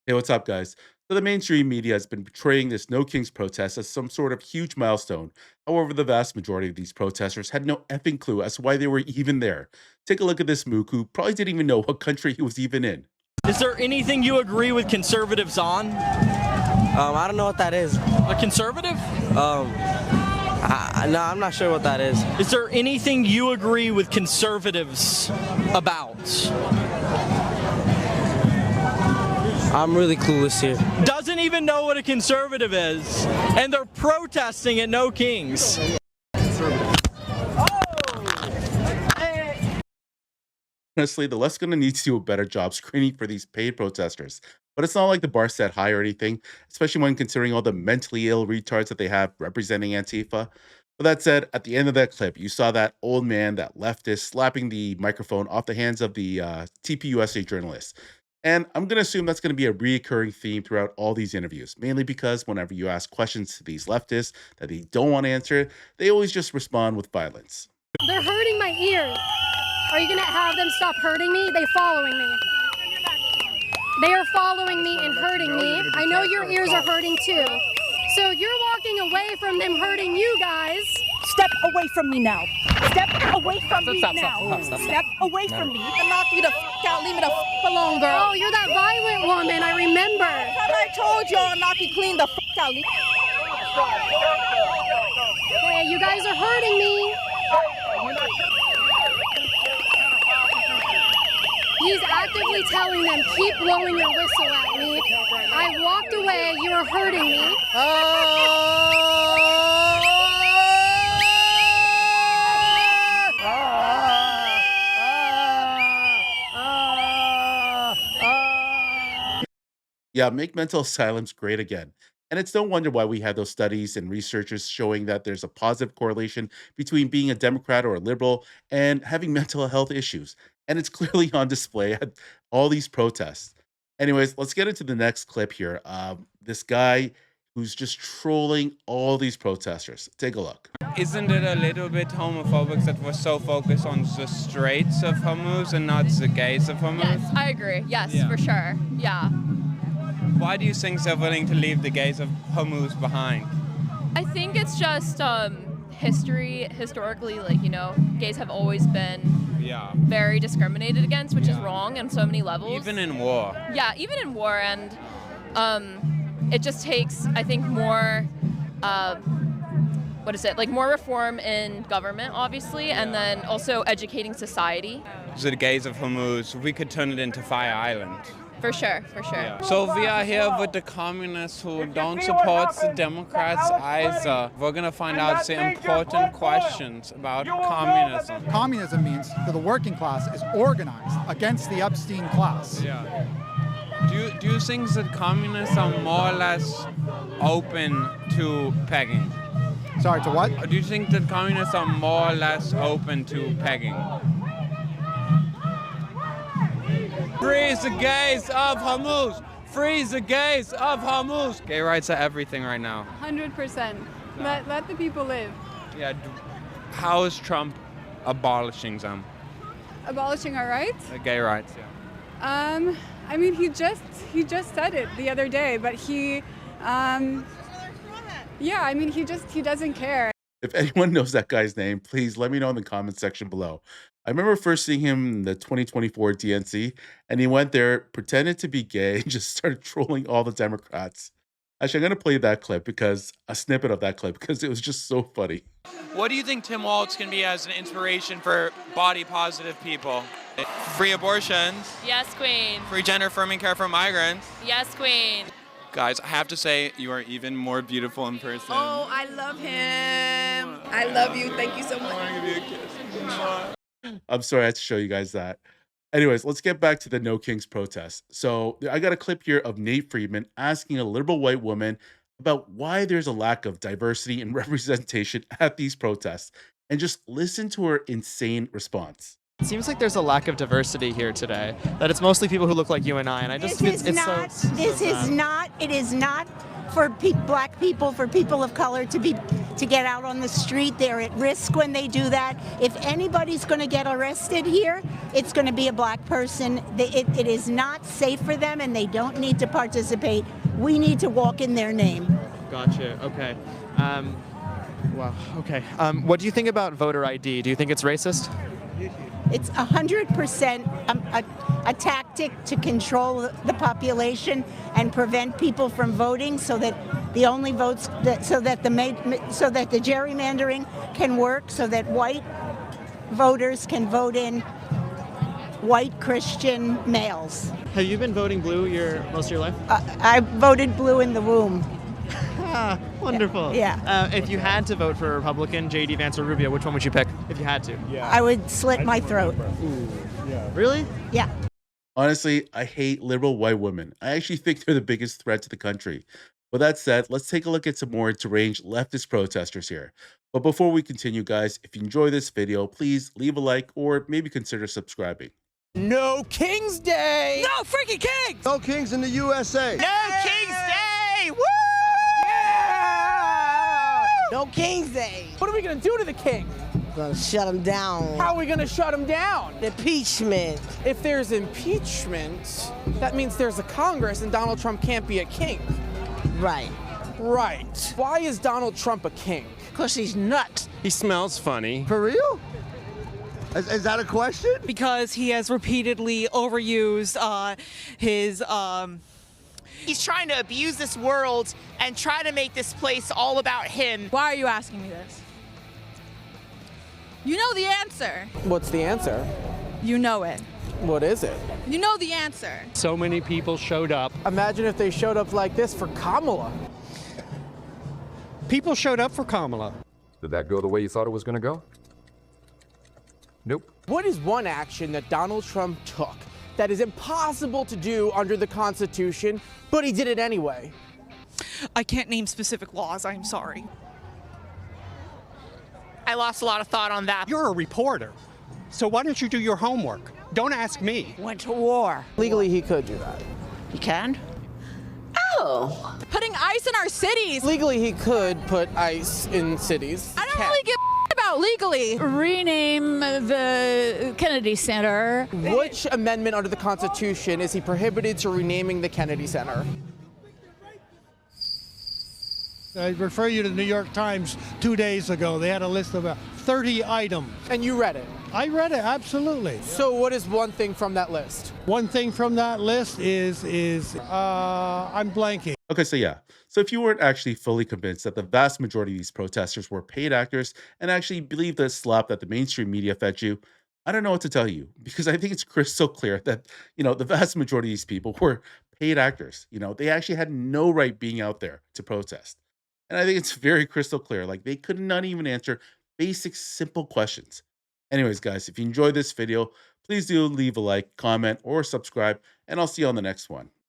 Hey, what's up, guys? So, the mainstream media has been portraying this No Kings protest as some sort of huge milestone. However, the vast majority of these protesters had no effing clue as to why they were even there. Take a look at this mook who probably didn't even know what country he was even in. Is there anything you agree with conservatives on? I don't know what that is. A conservative? No, I'm not sure what that is. Is there anything you agree with conservatives about? I'm really clueless here. Doesn't even know what a conservative is, and they're protesting at No Kings. Honestly, the left's going to need to do a better job screening for these paid protesters. But it's not like the bar set high or anything, especially when considering all the mentally ill retards that they have representing Antifa. But that said, at the end of that clip, you saw that old man, that leftist, slapping the microphone off the hands of the TPUSA journalist. And I'm going to assume that's going to be a reoccurring theme throughout all these interviews, mainly because whenever you ask questions to these leftists that they don't want to answer, they always just respond with violence. They're hurting my ears. Are you going to have them stop hurting me? They're following me. They are following me and hurting me. I know your ears are hurting too. So you're walking away from them hurting you guys. Step away from me now. Step away from me now. Step away from me. Knock me the f out. Leave me the f alone, girl. Oh, you're that violent woman. I remember. I told y'all, knock you clean the f out. Hey, you guys are hurting me. He's actively telling them, keep blowing your whistle at me. I walked away. You are hurting me. Yeah, make mental asylums great again. And it's no wonder why we have those studies and researchers showing that there's a positive correlation between being a Democrat or a liberal and having mental health issues. And it's clearly on display at all these protests. Anyways, let's get into the next clip here. This guy who's just trolling all these protesters. Take a look. Isn't it a little bit homophobic that we're so focused on the straights of homos and not the gays of homos? Yes, I agree. Yes, Yeah. for sure. Yeah. Why do you think they're willing to leave the gays of homos behind? I think it's just historically, gays have always been Yeah. very discriminated against, which is wrong on so many levels. Even in war. Yeah, even in war, and it just takes, I think, more, more reform in government, obviously, and then also educating society. The gays of homos, we could turn it into Fire Island. For sure, for sure. Yeah. So we are here with the communists who don't support the Democrats either. We're gonna find out the important questions about communism. Communism means that the working class is organized against the Epstein class. Yeah. Do you think that communists are more or less open to pegging? Sorry, to what? Do you think that communists are more or less open to pegging? Free the gays of homos! Free the gays of homos! Gay rights are everything right now. 100%. Let the people live. Yeah. How is Trump abolishing them? Abolishing our rights? The gay rights, yeah. I mean, he just said it the other day, but he doesn't care. If anyone knows that guy's name, please let me know in the comment section below. I remember first seeing him in the 2024 DNC, and he went there, pretended to be gay, and just started trolling all the Democrats. Actually, I'm going to play that clip a snippet of that clip, because it was just so funny. What do you think Tim Walz can be as an inspiration for body positive people? Free abortions. Yes, queen. Free gender affirming care for migrants. Yes, queen. Guys, I have to say, you are even more beautiful in person. Oh, I love him. I love you. Thank you so much. I want to give you a kiss. I'm sorry I had to show you guys that. Anyways, let's get back to the No Kings protest. So I got a clip here of Nate Friedman asking a liberal white woman about why there's a lack of diversity and representation at these protests. And just listen to her insane response. It seems like there's a lack of diversity here today. That it's mostly people who look like you and I. And I just This is not for black people, for people of color to to get out on the street. They're at risk when they do that. If anybody's going to get arrested here, it's going to be a black person. It is not safe for them, and they don't need to participate. We need to walk in their name. Gotcha. Okay. Well, okay. What do you think about voter ID? Do you think it's racist? It's 100% a tactic to control the population and prevent people from voting, so that the only votes so that the gerrymandering can work, so that white voters can vote in white Christian males. Have you been voting blue most of your life? I voted blue in the womb. Ah, wonderful. Yeah. If you had to vote for a Republican, J.D. Vance or Rubio, which one would you pick if you had to? I would slit my throat. Really? Yeah. Honestly, I hate liberal white women. I actually think they're the biggest threat to the country. With that said, let's take a look at some more deranged leftist protesters here. But before we continue, guys, if you enjoy this video, please leave a like or maybe consider subscribing. No King's Day! No freaking kings! No kings in the USA! No King's Day! Woo! No King's Day! What are we gonna do to the king? Gonna shut him down. How are we gonna shut him down? Impeachment. If there's impeachment, that means there's a Congress and Donald Trump can't be a king. Right. Right. Why is Donald Trump a king? Because he's nuts. He smells funny. For real? Is that a question? Because he has repeatedly overused his He's trying to abuse this world and try to make this place all about him. Why are you asking me this? You know the answer. What's the answer? You know it. What is it? You know the answer. So many people showed up. Imagine if they showed up like this for Kamala. People showed up for Kamala. Did that go the way you thought it was going to go? Nope. What is one action that Donald Trump took that is impossible to do under the Constitution, but he did it anyway? I can't name specific laws, I'm sorry. I lost a lot of thought on that. You're a reporter, so why don't you do your homework? Don't ask me. Went to war. Legally, he could do that. He can? Oh. Putting ice in our cities. Legally, he could put ice in cities. I don't really give a about legally. Rename the Kennedy Center. Which amendment under the Constitution is he prohibited to renaming the Kennedy Center? I refer you to the New York Times 2 days ago. They had a list of 30 items. And you read it? I read it, absolutely. So what is one thing from that list? One thing from that list is I'm blanking. Okay, so yeah. So if you weren't actually fully convinced that the vast majority of these protesters were paid actors and actually believed the slop that the mainstream media fed you, I don't know what to tell you, because I think it's crystal clear that, the vast majority of these people were paid actors. They actually had no right being out there to protest. And I think it's very crystal clear. Like, they could not even answer basic, simple questions. Anyways, guys, if you enjoyed this video, please do leave a like, comment, or subscribe, and I'll see you on the next one.